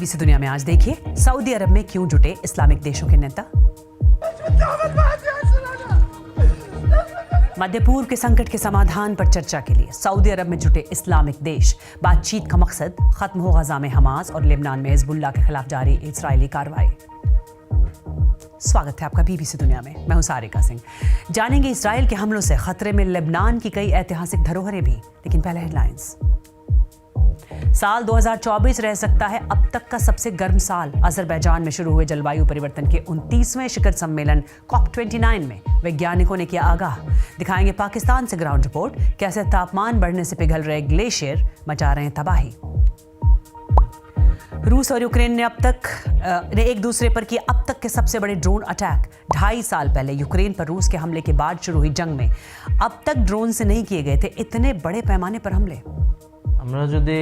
BBC दुनिया में आज देखिए, सऊदी अरब में क्यों जुटे इस्लामिक देशों के नेता। मध्य पूर्व के संकट के समाधान पर चर्चा के लिए सऊदी अरब में जुटे इस्लामिक देश। बातचीत का मकसद खत्म हो गजा में हमास और लेबनान में हिजबुल्लाह के खिलाफ जारी इजरायली कार्रवाई। स्वागत है आपका बीबीसी दुनिया में, मैं हूं सारिका सिंह। जानेंगे इजरायल के हमलों से खतरे में लेबनान की कई ऐतिहासिक धरोहरें भी, लेकिन पहले हेडलाइंस। साल 2024 रह सकता है अब तक का सबसे गर्म साल। अजरबैजान में शुरू हुए जलवायु परिवर्तन के 29वें शिखर सम्मेलन COP29 में वैज्ञानिकों ने किया आगाह। दिखाएंगे पाकिस्तान से ग्राउंड रिपोर्ट, कैसे तापमान बढ़ने से पिघल रहे ग्लेशियर मचा रहे हैं तबाही। रूस और यूक्रेन ने एक दूसरे पर किए अब तक के सबसे बड़े ड्रोन अटैक। 2.5 साल पहले यूक्रेन पर रूस के हमले के बाद शुरू हुई जंग में अब तक ड्रोन से नहीं किए गए थे इतने बड़े पैमाने पर हमले। আমরা যদি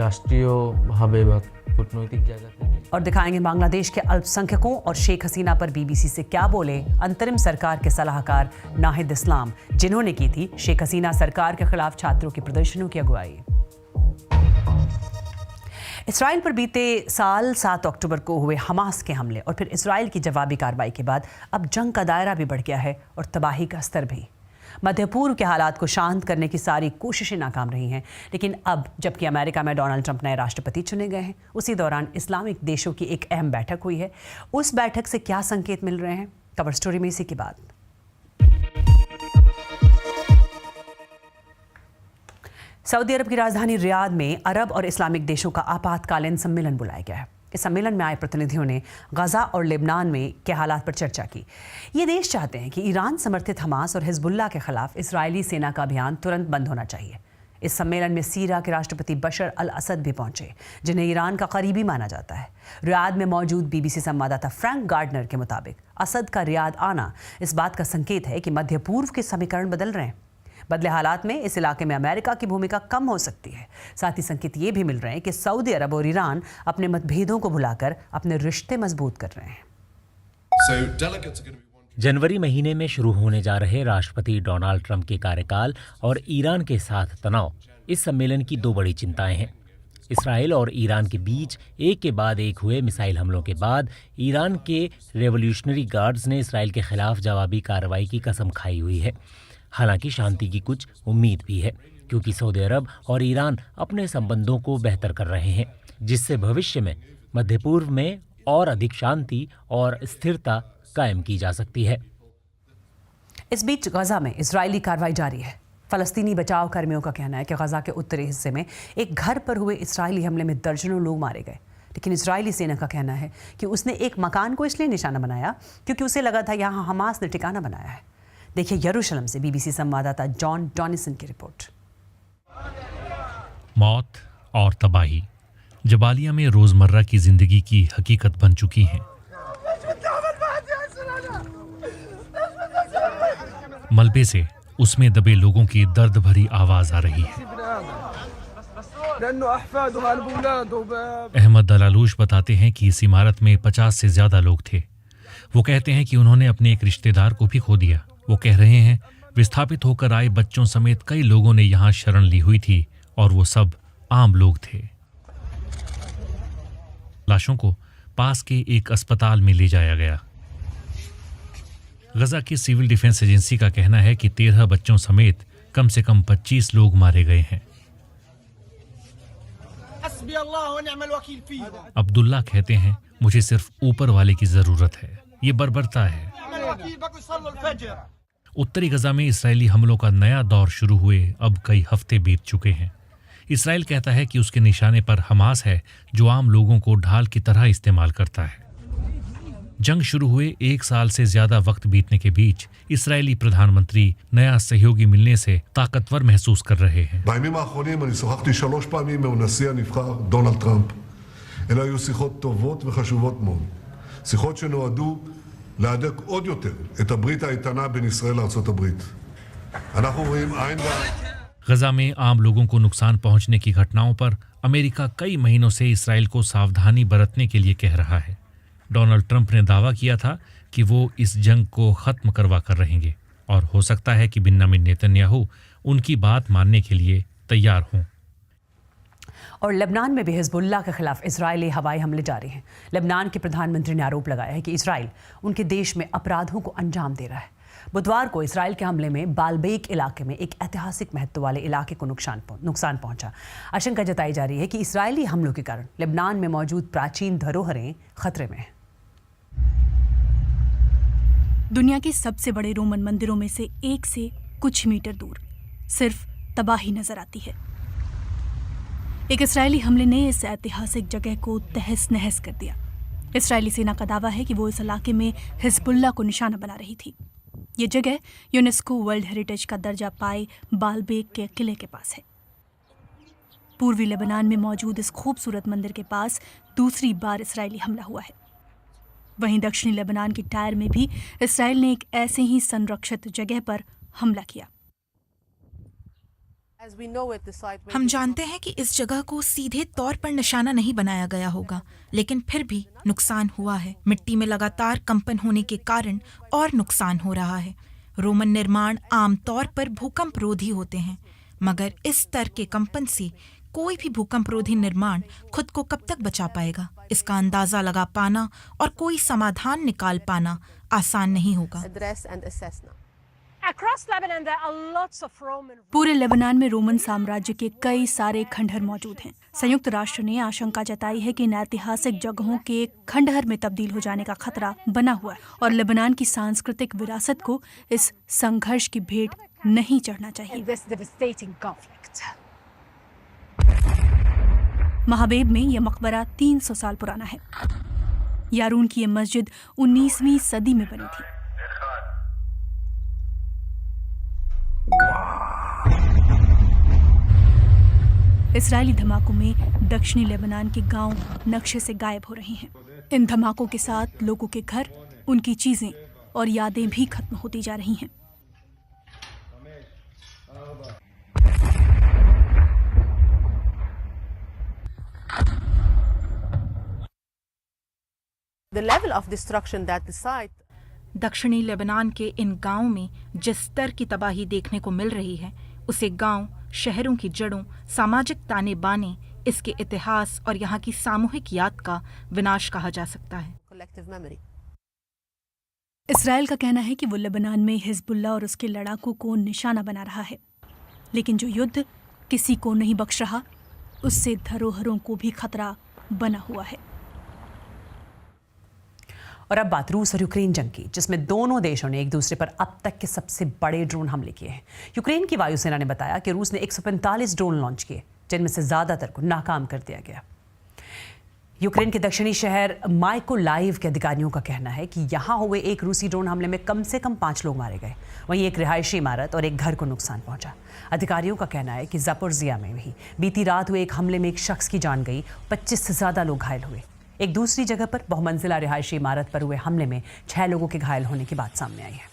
রাষ্ট্রীয়ভাবে বা কূটনৈতিক জায়গা থেকে और दिखाएंगे बांग्लादेश के अल्पसंख्यकों और शेख हसीना पर बीबीसी से क्या बोले अंतरिम सरकार के सलाहकार नाहिद इस्लाम, जिन्होंने की थी शेख हसीना सरकार के खिलाफ छात्रों के प्रदर्शनों की अगुवाई। इसराइल पर बीते साल 7 अक्टूबर को हुए हमास के हमले और फिर इसराइल की जवाबी कार्रवाई के बाद अब जंग का दायरा भी बढ़ गया है और तबाही का स्तर भी। मध्य पूर्व के हालात को शांत करने की सारी कोशिशें नाकाम रही हैं, लेकिन अब जबकि अमेरिका में डोनाल्ड ट्रंप नए राष्ट्रपति चुने गए हैं, उसी दौरान इस्लामिक देशों की एक अहम बैठक हुई है। उस बैठक से क्या संकेत मिल रहे हैं, कवर स्टोरी में इसी की बात। सऊदी अरब की राजधानी रियाद में अरब और इस्लामिक देशों का आपातकालीन सम्मेलन बुलाया गया है। इस सम्मेलन में आए प्रतिनिधियों ने गजा और लेबनान में के हालात पर चर्चा की। ये देश चाहते हैं कि ईरान समर्थित हमास और हिजबुल्लाह के खिलाफ इजरायली सेना का अभियान तुरंत बंद होना चाहिए। इस सम्मेलन में सीरिया के राष्ट्रपति बशर अल असद भी पहुंचे, जिन्हें ईरान का करीबी माना जाता है। रियाद में मौजूद बीबीसी संवाददाता फ्रैंक गार्डनर के मुताबिक असद का रियाद आना इस बात का संकेत है कि मध्य पूर्व के समीकरण बदल रहे हैं। बदले हालात में इस इलाके में अमेरिका की भूमिका कम हो सकती है। साथ ही संकेत ये भी मिल रहे हैं कि सऊदी अरब और ईरान अपने मतभेदों को भुलाकर अपने रिश्ते मजबूत कर रहे हैं। जनवरी महीने में शुरू होने जा रहे राष्ट्रपति डोनाल्ड ट्रंप के कार्यकाल और ईरान के साथ तनाव इस सम्मेलन की दो बड़ी चिंताएं हैं। इसराइल और ईरान के बीच एक के बाद एक हुए मिसाइल हमलों के बाद ईरान के रेवोल्यूशनरी गार्ड्स ने इसराइल के खिलाफ जवाबी कार्रवाई की कसम खाई हुई है। हालांकि शांति की कुछ उम्मीद भी है, क्योंकि सऊदी अरब और ईरान अपने संबंधों को बेहतर कर रहे हैं, जिससे भविष्य में मध्य पूर्व में और अधिक शांति और स्थिरता कायम की जा सकती है। इस बीच गजा में इजरायली कार्रवाई जारी है। फलस्तीनी बचाव कर्मियों का कहना है कि गजा के उत्तरी हिस्से में एक घर पर हुए इजरायली हमले में दर्जनों लोग मारे गए, लेकिन इजरायली सेना का कहना है कि उसने एक मकान को इसलिए निशाना बनाया क्योंकि उसे लगा था यहाँ हमास ने ठिकाना बनाया है। देखिए यरूशलेम से बीबीसी संवाददाता जॉन डॉनिसन की रिपोर्ट। मौत और तबाही जबालिया में रोजमर्रा की जिंदगी की हकीकत बन चुकी हैं। मलबे से उसमें दबे लोगों की दर्द भरी आवाज आ रही है। अहमद दलालूश बताते हैं कि इस इमारत में 50 से ज्यादा लोग थे। वो कहते हैं कि उन्होंने अपने एक रिश्तेदार को भी खो दिया। वो कह रहे हैं विस्थापित होकर आए बच्चों समेत कई लोगों ने यहाँ शरण ली हुई थी और वो सब आम लोग थे। लाशों को पास के एक अस्पताल में ले जाया गया। गजा की सिविल डिफेंस एजेंसी का कहना है कि 13 बच्चों समेत कम से कम 25 लोग मारे गए हैं। अब्दुल्ला कहते हैं मुझे सिर्फ ऊपर वाले की जरूरत है, ये बर्बरता है। उत्तरी गजा में इसराइली हमलों का नया दौर शुरू हुए अब कई हफ्ते बीत चुके हैं। इसराइल कहता है कि उसके निशाने पर हमास है, जो आम लोगों को ढाल की तरह इस्तेमाल करता है। जंग शुरू हुए 1 साल से ज्यादा वक्त बीतने के बीच इसराइली प्रधानमंत्री नया सहयोगी मिलने से ताकतवर महसूस कर रहे हैं। בימים האחרונים אני שוחחתי 3 פעמים עם הנשיא הנבחר דונלד טראמפ. אלה היו שיחות טובות וחשובות מאוד. שיחות שנועדו להדק עוד יותר את הברית האיתנה בין ישראל לארצות הברית. אנחנו רואים עין בעין. गजा में आम लोगों को नुकसान पहुंचने की घटनाओं पर अमेरिका कई महीनों से इसराइल को सावधानी बरतने के लिए कह रहा है। डोनाल्ड ट्रंप ने दावा किया था कि वो इस जंग को खत्म करवा कर रहेंगे और हो सकता है कि बिन्यामिन नेतन्याहू उनकी बात मानने के लिए तैयार हों। और लेबनान में भी हिजबुल्लाह के खिलाफ इजरायली हवाई हमले जारी हैं। लेबनान के प्रधानमंत्री ने आरोप लगाया है कि इजराइल उनके देश में अपराधों को अंजाम दे रहा है। बुधवार को इजराइल के हमले में बालबेक इलाके में एक ऐतिहासिक महत्व वाले इलाके को नुकसान पहुंचा। आशंका जताई जा रही है कि इजरायली हमलों के कारण लेबनान में मौजूद प्राचीन धरोहरें खतरे में हैं। दुनिया के सबसे बड़े रोमन मंदिरों में से एक से कुछ मीटर दूर सिर्फ तबाही नजर आती है। एक इस्राएली हमले ने इस ऐतिहासिक जगह को तहस नहस कर दिया। इस्राएली सेना का दावा है कि वो इस इलाके में हिजबुल्लाह को निशाना बना रही थी। ये जगह यूनेस्को वर्ल्ड हेरिटेज का दर्जा पाए बालबेक के किले के पास है। पूर्वी लेबनान में मौजूद इस खूबसूरत मंदिर के पास दूसरी बार इस्राएली हमला हुआ है। वहीं दक्षिणी लेबनान की टायर में भी इस्राएल ने एक ऐसे ही संरक्षित जगह पर हमला किया। हम जानते हैं कि इस जगह को सीधे तौर पर निशाना नहीं बनाया गया होगा, लेकिन फिर भी नुकसान हुआ है। मिट्टी में लगातार कंपन होने के कारण और नुकसान हो रहा है। रोमन निर्माण आमतौर पर भूकंप रोधी होते हैं, मगर इस स्तर के कंपन से कोई भी भूकंप रोधी निर्माण खुद को कब तक बचा पाएगा, इसका अंदाजा लगा पाना और कोई समाधान निकाल पाना आसान नहीं होगा। पूरे लेबनान में रोमन साम्राज्य के कई सारे खंडहर मौजूद हैं। संयुक्त राष्ट्र ने आशंका जताई है कि इन ऐतिहासिक जगहों के खंडहर में तब्दील हो जाने का खतरा बना हुआ है और लेबनान की सांस्कृतिक विरासत को इस संघर्ष की भेंट नहीं चढ़ना चाहिए। महाबेब में यह मकबरा 300 साल पुराना है। यारून की यह मस्जिद 19वीं सदी में बनी थी। इस्राएली धमाकों में दक्षिणी लेबनान के गांव नक्शे से गायब हो रहे हैं। इन धमाकों के साथ लोगों के घर, उनकी चीजें और यादें भी खत्म होती जा रही हैं। दक्षिणी लेबनान के इन गांवों में जिस स्तर की तबाही देखने को मिल रही है, उसे गांव, शहरों की जड़ों, सामाजिक ताने बाने, इसके इतिहास और यहाँ की सामूहिक याद का विनाश कहा जा सकता है। इस्राएल का कहना है कि वो लेबनान में हिजबुल्लाह और उसके लड़ाकों को निशाना बना रहा है, लेकिन जो युद्ध किसी को नहीं बख्श रहा, उससे धरोहरों को भी खतरा बना हुआ है। और अब बात रूस और यूक्रेन जंग की, जिसमें दोनों देशों ने एक दूसरे पर अब तक के सबसे बड़े ड्रोन हमले किए हैं। यूक्रेन की वायुसेना ने बताया कि रूस ने 145 ड्रोन लॉन्च किए, जिनमें से ज्यादातर को नाकाम कर दिया गया। यूक्रेन के दक्षिणी शहर माइकोलाइव के अधिकारियों का कहना है कि यहां हुए एक रूसी ड्रोन हमले में कम से कम 5 लोग मारे गए। वहीं एक रिहायशी इमारत और एक घर को नुकसान पहुंचा। अधिकारियों का कहना है कि ज़पोरिज़िया में भी बीती रात हुए एक हमले में एक शख्स की जान गई, 25 से ज्यादा लोग घायल हुए। एक दूसरी जगह पर बहुमंजिला रिहायशी इमारत पर हुए हमले में 6 लोगों के घायल होने की बात सामने आई है।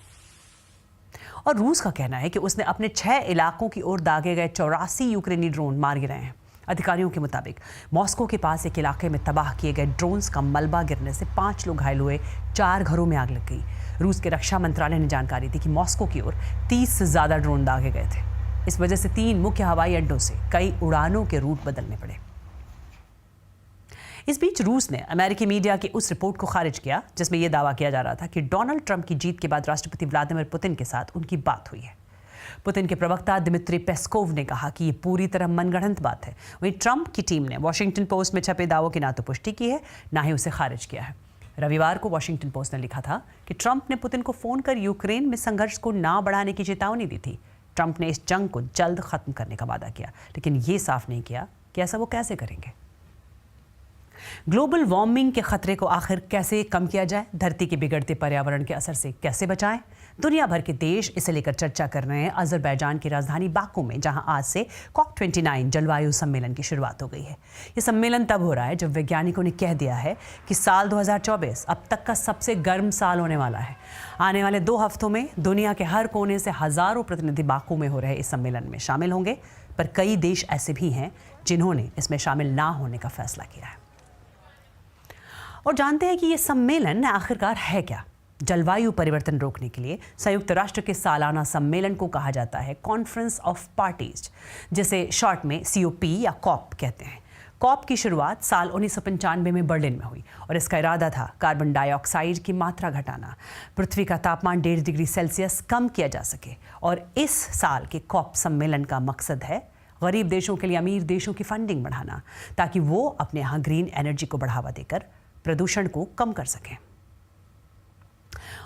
और रूस का कहना है कि उसने अपने 6 इलाकों की ओर दागे गए 84 यूक्रेनी ड्रोन मार गिराए हैं। अधिकारियों के मुताबिक मॉस्को के पास एक इलाके में तबाह किए गए ड्रोन्स का मलबा गिरने से 5 लोग घायल हुए, 4 घरों में आग लग गई। रूस के रक्षा मंत्रालय ने जानकारी दी कि मॉस्को की ओर 30 से ज्यादा ड्रोन दागे गए थे। इस वजह से 3 मुख्य हवाई अड्डों से कई उड़ानों के रूट बदलने पड़े। इस बीच रूस ने अमेरिकी मीडिया की उस रिपोर्ट को खारिज किया जिसमें यह दावा किया जा रहा था कि डोनाल्ड ट्रंप की जीत के बाद राष्ट्रपति व्लादिमीर पुतिन के साथ उनकी बात हुई है। पुतिन के प्रवक्ता दिमित्री पेस्कोव ने कहा कि ये पूरी तरह मनगढ़ंत बात है। वहीं ट्रंप की टीम ने वॉशिंगटन पोस्ट में छपे दावों की ना तो पुष्टि की है, ना ही उसे खारिज किया है। रविवार को वॉशिंगटन पोस्ट ने लिखा था कि ट्रंप ने पुतिन को फोन कर यूक्रेन में संघर्ष को ना बढ़ाने की चेतावनी दी थी। ट्रंप ने इस जंग को जल्द खत्म करने का वादा किया, लेकिन ये साफ नहीं किया कि ऐसा वो कैसे करेंगे। ग्लोबल वार्मिंग के खतरे को आखिर कैसे कम किया जाए, धरती के बिगड़ते पर्यावरण के असर से कैसे बचाएं, दुनिया भर के देश इसे लेकर चर्चा कर रहे हैं। अजरबैजान की राजधानी बाकू में, जहां आज से COP29 जलवायु सम्मेलन की शुरुआत हो गई है। ये सम्मेलन तब हो रहा है जब वैज्ञानिकों ने कह दिया है कि साल 2024 अब तक का सबसे गर्म साल होने वाला है। आने वाले 2 हफ्तों में दुनिया के हर कोने से हजारों प्रतिनिधि बाकू में हो रहे इस सम्मेलन में शामिल होंगे, पर कई देश ऐसे भी हैं जिन्होंने इसमें शामिल ना होने का फैसला किया है। और जानते हैं कि ये सम्मेलन आखिरकार है क्या। जलवायु परिवर्तन रोकने के लिए संयुक्त राष्ट्र के सालाना सम्मेलन को कहा जाता है कॉन्फ्रेंस ऑफ पार्टीज, जिसे शॉर्ट में COP या COP कहते हैं। कॉप की शुरुआत साल 1995 में बर्लिन में हुई और इसका इरादा था कार्बन डाइऑक्साइड की मात्रा घटाना, पृथ्वी का तापमान 1.5 डिग्री सेल्सियस कम किया जा सके। और इस साल के कॉप सम्मेलन का मकसद है गरीब देशों के लिए अमीर देशों की फंडिंग बढ़ाना, ताकि वो अपने यहाँ ग्रीन एनर्जी को बढ़ावा देकर प्रदूषण को कम कर सकें।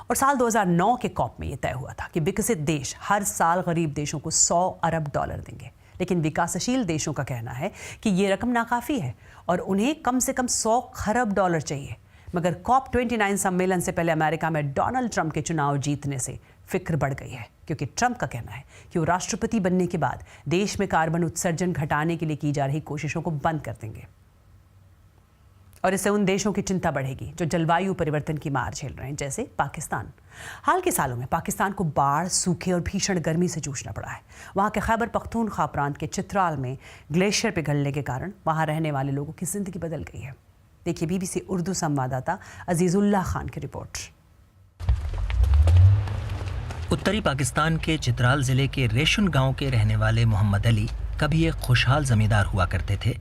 और साल 2009 के कॉप में यह तय हुआ था कि विकसित देश हर साल गरीब देशों को $100 अरब देंगे, लेकिन विकासशील देशों का कहना है कि ये रकम नाकाफी है और उन्हें कम से कम $100 खरब चाहिए। मगर कॉप 29 सम्मेलन से पहले अमेरिका में डोनाल्ड ट्रंप के चुनाव जीतने से फिक्र बढ़ गई है, क्योंकि ट्रंप का कहना है कि वो राष्ट्रपति बनने के बाद देश में कार्बन उत्सर्जन घटाने के लिए की जा रही कोशिशों को बंद कर देंगे। और इससे उन देशों की चिंता बढ़ेगी जो जलवायु परिवर्तन की मार झेल रहे हैं, जैसे पाकिस्तान। हाल के सालों में पाकिस्तान को बाढ़, सूखे और भीषण गर्मी से जूझना पड़ा है। वहाँ के खैबर पख्तूनख्वा प्रांत के चित्राल में ग्लेशियर पिघलने के कारण वहाँ रहने वाले लोगों की जिंदगी बदल गई है। देखिए BBC उर्दू संवाददाता अजीजुल्लाह खान की रिपोर्ट। उत्तरी पाकिस्तान के चित्राल जिले के रेशुन गांव के रहने वाले मोहम्मद अली कभी एक खुशहाल जमींदार हुआ करते थे,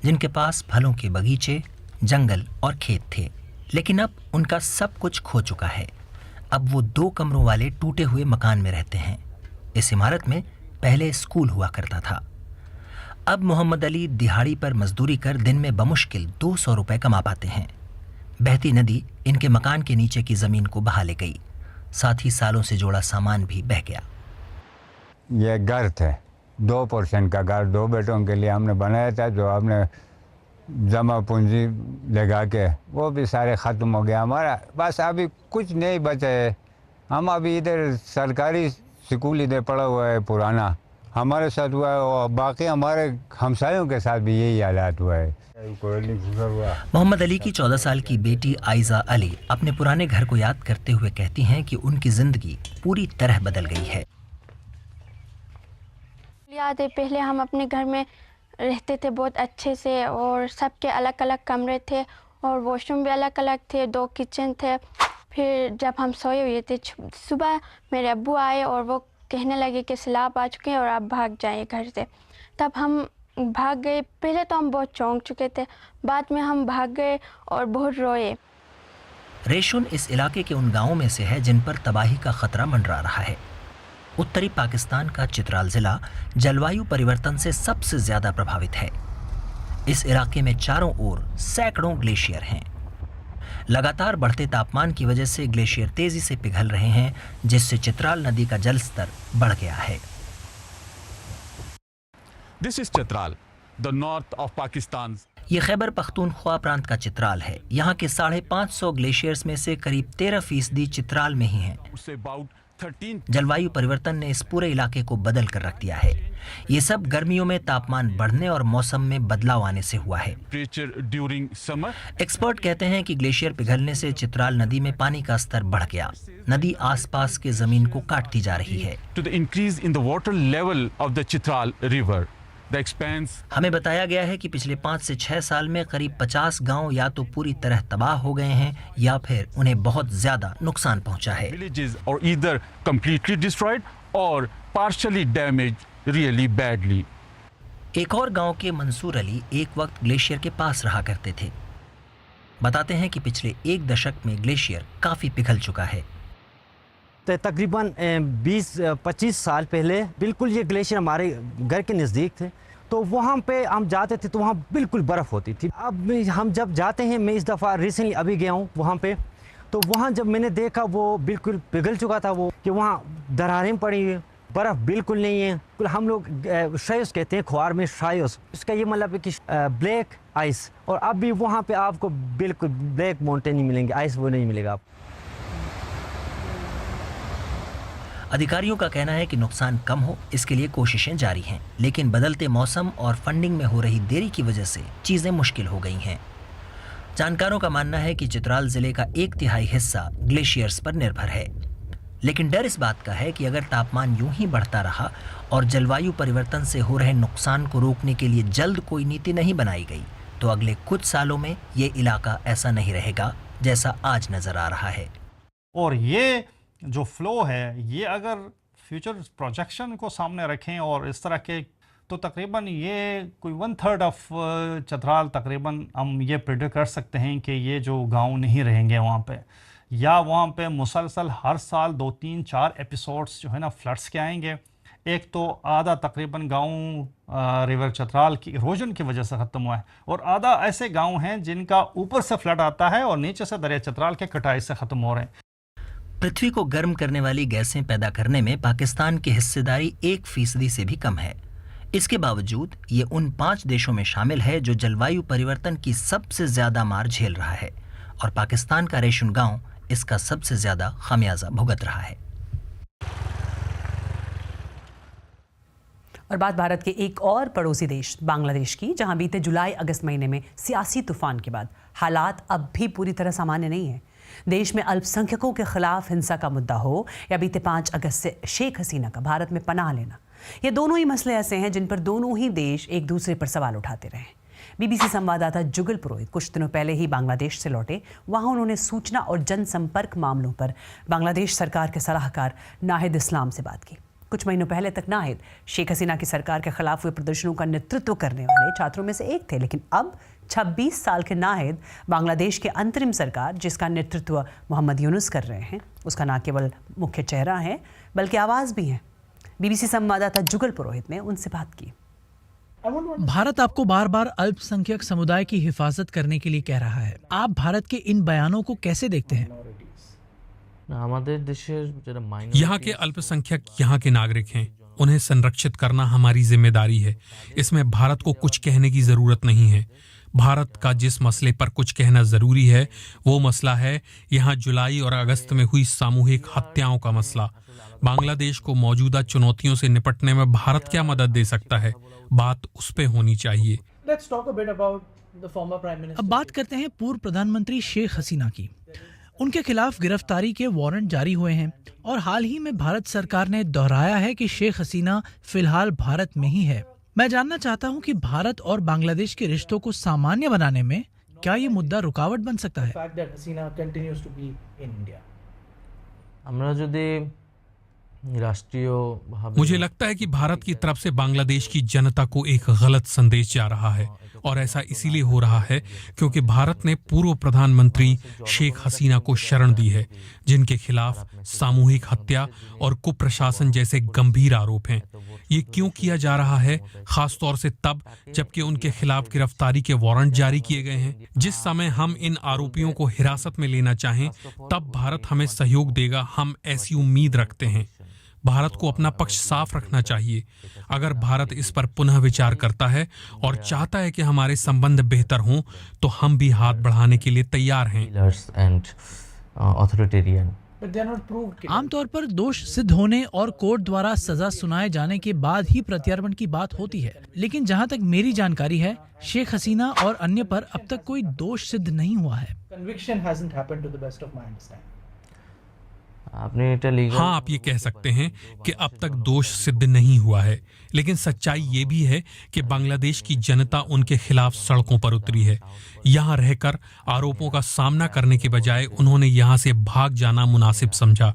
जिनके पास फलों के बगीचे, जंगल और खेत थे। लेकिन अब उनका सब कुछ खो चुका है। अब वो 2 कमरों वाले टूटे हुए मकान में रहते हैं। इस इमारत में पहले स्कूल हुआ करता था। अब मोहम्मद अली दिहाड़ी पर मजदूरी कर दिन में बमुश्किल 200 रुपए कमा पाते हैं। बहती नदी इनके मकान के नीचे की जमीन को बहा ले गई, साथ ही सालों से जोड़ा सामान भी बह गया। ये घर थे, 2 पोर्शन का घर 2 बेटों के लिए हमने बनाया था, जो हमने जमा पूंजी लगा के वो भी सारे ख़त्म हो गया। हमारा बस अभी कुछ नहीं बचा है। हम अभी इधर सरकारी स्कूल इधर पढ़ा हुआ है पुराना, हमारे साथ हुआ है और बाकी हमारे हमसायों के साथ भी यही हालात हुआ है। मोहम्मद अली की 14 साल की बेटी आयजा अली अपने पुराने घर को याद करते हुए कहती हैं कि उनकी ज़िंदगी पूरी तरह बदल गई है। याद है पहले हम अपने घर में रहते थे बहुत अच्छे से, और सबके अलग अलग कमरे थे और वॉशरूम भी अलग अलग थे, 2 किचन थे। फिर जब हम सोए हुए थे, सुबह मेरे अब्बू आए और वो कहने लगे कि सैलाब आ चुके हैं और आप भाग जाइए घर से। तब हम भाग गए। पहले तो हम बहुत चौंक चुके थे, बाद में हम भाग गए और बहुत रोए। रेशुन इस इलाके के उन गांवों में से है जिन पर तबाही का खतरा मंडरा रहा है। उत्तरी पाकिस्तान का चित्राल जिला जलवायु परिवर्तन से सबसे ज्यादा प्रभावित है। इस इलाके में चारों ओर सैकड़ों ग्लेशियर हैं। लगातार बढ़ते तापमान की वजह से ग्लेशियर तेजी से पिघल रहे हैं, जिससे चित्राल नदी का जल स्तर बढ़ गया है। This is Chitral, the north of Pakistan. ये खैबर पख्तूनख्वा प्रांत का चित्राल है। यहाँ के 550 ग्लेशियर्स में से करीब 13% चित्राल में ही हैं। जलवायु परिवर्तन ने इस पूरे इलाके को बदल कर रख दिया है। ये सब गर्मियों में तापमान बढ़ने और मौसम में बदलाव आने से हुआ है। एक्सपर्ट कहते हैं कि ग्लेशियर पिघलने से चित्राल नदी में पानी का स्तर बढ़ गया। नदी आसपास के जमीन को काटती जा रही है। हमें बताया गया है कि पिछले 5 से 6 साल में करीब 50 गांव या तो पूरी तरह तबाह हो गए हैं या फिर उन्हें बहुत ज्यादा नुकसान पहुंचा है। एक और गांव के मंसूर अली एक वक्त ग्लेशियर के पास रहा करते थे। बताते हैं कि पिछले 1 दशक में ग्लेशियर काफी पिघल चुका है। तकरीबन 20-25 साल पहले बिल्कुल ये ग्लेशियर हमारे घर के नज़दीक थे, तो वहाँ पे हम जाते थे तो वहाँ बिल्कुल बर्फ़ होती थी। अब हम जब जाते हैं, मैं इस दफ़ा रिसेंटली अभी गया हूँ वहाँ पे, तो वहाँ जब मैंने देखा वो बिल्कुल पिघल चुका था, वो कि वहाँ दरारें पड़ी हुई, बर्फ़ बिल्कुल नहीं है। हम लोग शायोस कहते हैं, ख्वार में शायोस, इसका ये मतलब है कि ब्लैक आइस। और अब भी वहाँ पे आपको बिल्कुल ब्लैक माउंटेन ही मिलेंगे, आइस वो नहीं मिलेगा आपको। अधिकारियों का कहना है कि नुकसान कम हो, इसके लिए कोशिशें जारी हैं, लेकिन बदलते मौसम और फंडिंग में हो रही देरी की वजह से चीजें मुश्किल हो गई हैं। जानकारों का मानना है कि चित्राल जिले का 1/3 हिस्सा ग्लेशियर्स पर निर्भर है, लेकिन डर इस बात का है कि अगर तापमान यूं ही बढ़ता रहा और जलवायु परिवर्तन से हो रहे नुकसान को रोकने के लिए जल्द कोई नीति नहीं बनाई गई, तो अगले कुछ सालों में ये इलाका ऐसा नहीं रहेगा जैसा आज नजर आ रहा है। और ये जो फ्लो है, ये अगर फ्यूचर प्रोजेक्शन को सामने रखें और इस तरह के तो तकरीबन ये कोई 1/3 ऑफ चतराल तकरीबन हम ये प्रेडिक्ट कर सकते हैं कि ये जो गांव नहीं रहेंगे वहाँ पे, या वहाँ पे मुसलसल हर साल 2, 3, 4 एपिसोड्स जो है ना फ्लड्स के आएंगे। एक तो आधा तकरीबन गांव रिवर चतराल की इरोजन की वजह से ख़त्म हुआ है, और आधा ऐसे गांव हैं जिनका ऊपर से फ्लड आता है और नीचे से दरिया चतराल के कटाई से ख़त्म हो रहे हैं। पृथ्वी को गर्म करने वाली गैसें पैदा करने में पाकिस्तान की हिस्सेदारी 1% से भी कम है। इसके बावजूद ये उन 5 देशों में शामिल है जो जलवायु परिवर्तन की सबसे ज्यादा मार झेल रहा है, और पाकिस्तान का रेशुन गांव इसका सबसे ज्यादा खामियाजा भुगत रहा है। और बात भारत के एक और पड़ोसी देश बांग्लादेश की, जहां बीते जुलाई अगस्त महीने में सियासी तूफान के बाद हालात अब भी पूरी तरह सामान्य नहीं है। देश में अल्पसंख्यकों के खिलाफ हिंसा का मुद्दा हो या बीते 5 अगस्त से शेख हसीना का भारत में पनाह लेना, ये दोनों ही मसले ऐसे हैं जिन पर दोनों ही देश एक दूसरे पर सवाल उठाते रहे। बीबीसी संवाददाता जुगल पुरोहित कुछ दिनों पहले ही बांग्लादेश से लौटे। वहां उन्होंने सूचना और जनसंपर्क मामलों पर बांग्लादेश सरकार के सलाहकार नाहिद इस्लाम से बात की। कुछ महीनों पहले तक नाहिद शेख हसीना की सरकार के खिलाफ हुए प्रदर्शनों का नेतृत्व करने वाले छात्रों में से एक थे, लेकिन अब 26 साल के नाहिद बांग्लादेश के अंतरिम सरकार, जिसका नेतृत्व मोहम्मद यूनुस कर रहे हैं, उसका न केवल मुख्य चेहरा है बल्कि आवाज़ भी है। बीबीसी संवाददाता जुगल पुरोहित ने उनसे बात की। भारत आपको बार बार अल्पसंख्यक समुदाय की हिफाजत करने के लिए कह रहा है। आप भारत के इन बयानों को कैसे देखते हैं? यहाँ के अल्पसंख्यक यहाँ के नागरिक हैं, उन्हें संरक्षित करना हमारी जिम्मेदारी है। इसमें भारत को कुछ कहने की जरूरत नहीं है। भारत का जिस मसले पर कुछ कहना जरूरी है वो मसला है यहाँ जुलाई और अगस्त में हुई सामूहिक हत्याओं का मसला। बांग्लादेश को मौजूदा चुनौतियों से निपटने में भारत क्या मदद दे सकता है, बात उस पे होनी चाहिए। अब बात करते हैं पूर्व प्रधानमंत्री शेख हसीना की। उनके खिलाफ गिरफ्तारी के वारंट जारी हुए हैं और हाल ही में भारत सरकार ने दोहराया है कि शेख हसीना फिलहाल भारत में ही है। मैं जानना चाहता हूं कि भारत और बांग्लादेश के रिश्तों को सामान्य बनाने में क्या ये मुद्दा रुकावट बन सकता है? मुझे लगता है कि भारत की तरफ से बांग्लादेश की जनता को एक गलत संदेश जा रहा है, और ऐसा इसीलिए हो रहा है क्योंकि भारत ने पूर्व प्रधानमंत्री शेख हसीना को शरण दी है, जिनके खिलाफ सामूहिक हत्या और कुप्रशासन जैसे गंभीर आरोप हैं। ये क्यों किया जा रहा है? खास तौर से तब जबकि उनके खिलाफ गिरफ्तारी के वारंट जारी किए गए हैं। जिस समय हम इन आरोपियों को हिरासत में लेना चाहें तब भारत हमें सहयोग देगा, हम ऐसी उम्मीद रखते हैं। भारत को अपना पक्ष साफ रखना चाहिए। अगर भारत इस पर पुनः विचार करता है और चाहता है कि हमारे संबंध बेहतर हों तो हम भी हाथ बढ़ाने के लिए तैयार हैं। आमतौर पर दोष सिद्ध होने और कोर्ट द्वारा सजा सुनाए जाने के बाद ही प्रत्यार्पण की बात होती है, लेकिन जहां तक मेरी जानकारी है शेख हसीना और अन्य पर अब तक कोई दोष सिद्ध नहीं हुआ है। हाँ, आप ये कह सकते हैं कि अब तक दोष सिद्ध नहीं हुआ है, लेकिन सच्चाई ये भी है कि बांग्लादेश की जनता उनके खिलाफ सड़कों पर उतरी है। यहाँ रहकर आरोपों का सामना करने के बजाय उन्होंने यहाँ से भाग जाना मुनासिब समझा।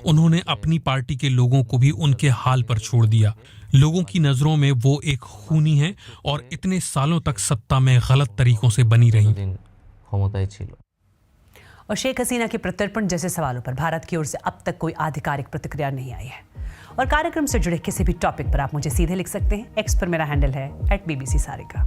उन्होंने अपनी पार्टी के लोगों को भी उनके हाल पर छोड़ दिया। लोगों की नजरों में वो एक खूनी है और इतने सालों तक सत्ता में गलत तरीकों से बनी रही। और शेख हसीना के प्रत्यर्पण जैसे सवालों पर भारत की ओर से अब तक कोई आधिकारिक प्रतिक्रिया नहीं आई है। और कार्यक्रम से जुड़े किसी भी टॉपिक पर आप मुझे सीधे लिख सकते हैं। एक्स पर मेरा हैंडल है @BBC सारिका।